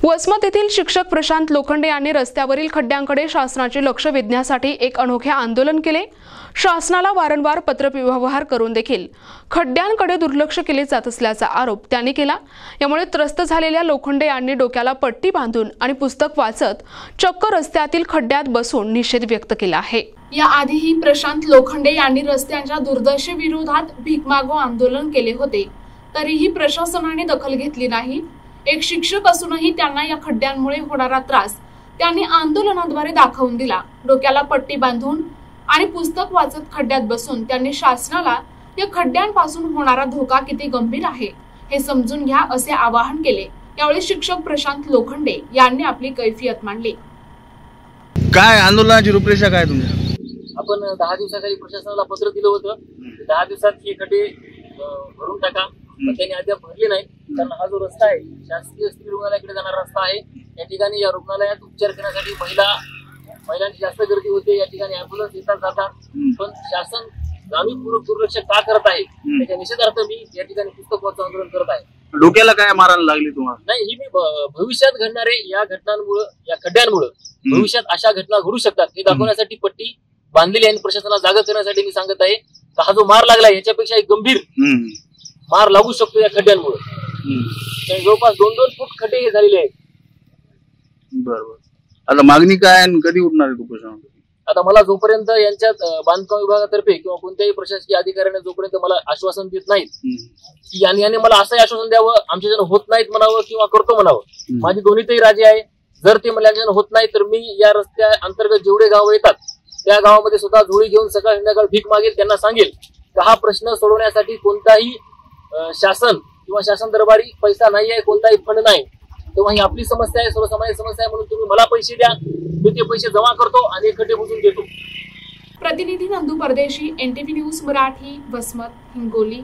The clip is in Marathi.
वसमत येथील शिक्षक प्रशांत लोखंडे यांनी रस्त्यावरील खड्ड्यांकडे शासनाचे लक्ष वेधण्यासाठी एक अनोखे आंदोलन केले। शासनाला वारंवार पत्रव्यवहार करून देखील खड्ड्यांकडे दुर्लक्ष केले जात असल्याचा आरोप त्यांनी केला। यामुळे त्रस्त झालेल्या लोखंडे यांनी डोक्याला पट्टी बांधून आणि पुस्तक वाचत चक्क रस्त्यातील खड्ड्यात बसून निषेध व्यक्त केला आहे। याआधीही प्रशांत लोखंडे यांनी रस्त्यांच्या दुर्दशेविरोधात भीक मागो आंदोलन केले होते, तरीही प्रशासनाने दखल घेतली नाही। एक शिक्षक असूनही त्यांना या खड्ड्यांमुळे होणारा त्रास त्यांनी आंदोलनाद्वारे दाखवून दिला। डोक्याला पट्टी बांधून आणि पुस्तक वाचत खड्ड्यात बसून त्यांनी शासनाला या खड्ड्यांपासून होणारा धोका किती गंभीर आहे हे समजून घ्या असे आवाहन केले। यावेळी शिक्षक प्रशांत लोखंडे यांनी आपली कैफियत मांडली। काय आंदोलनाची रूपरेषा काय तुमची? आपण 10 दिवसाखाली प्रशासनाला पत्र दिलं होतं, 10 दिवसात हे खड्डे भरून टाका, पण त्यांनी अद्याप भरले नाही। कारण हा जो रस्ता आहे शासकीय स्त्री रुग्णालयाकडे जाणारा रस्ता आहे। या ठिकाणी या रुग्णालयात उपचार करण्यासाठी महिलांची जास्त गर्दी होते। या ठिकाणी अँब्युलन्स येतात जातात, पण शासन जाणीवपूर्वक दुर्लक्ष का करत आहे त्याच्या निषेधार्थ मी या ठिकाणी पुस्तक वाचन आंदोलन करत आहे। डोक्याला काय मारायला लागली तुम्हाला? नाही, ही मी भविष्यात घडणारे या घटनांमुळे, या खड्ड्यांमुळे भविष्यात अशा घटना घडू शकतात हे दाखवण्यासाठी पट्टी बांधलेली आणि प्रशासनाला जागा करण्यासाठी मी सांगत आहे। हा जो मार लागला याच्यापेक्षा एक गंभीर मार लागू शकतो या खड्ड्यांमुळे। जवळपास 2-2 फूट खड्डे हे झालेले आहेत। बरोबर, आता मागणी काय आणि कधी उठणार आहे उपोषण? आता मला जोपर्यंत यांच्यात बांधकाम विभागातर्फे किंवा कोणत्याही प्रशासकीय अधिकाऱ्याने जोपर्यंत मला आश्वासन देत नाहीत की याने मला असंही आश्वासन द्यावं आमच्याजण होत नाहीत म्हणावं किंवा करतो म्हणावं, माझी दोन्हीतही राजी आहे। जर ते मला यांच्याजण होत नाही तर मी या रस्त्या अंतर्गत जेवढे गाव येतात त्या गावामध्ये सुद्धा झोळी घेऊन सकाळ संध्याकाळ भीक मागेल। त्यांना सांगेल की हा प्रश्न सोडवण्यासाठी कोणताही शासन किंवा शासन दरबारी पैसा नाही आहे, कोणताही फंड नाही, तेव्हा ही आपली समस्या आहे, सर्वसामान्य समस्या आहे, म्हणून तुम्ही मला पैसे द्या, मी ते पैसे जमा करतो आणि खड्डे बुजवून देतो। प्रतिनिधी नंदू परदेशी, NTV न्यूज मराठी, वसमत, हिंगोली।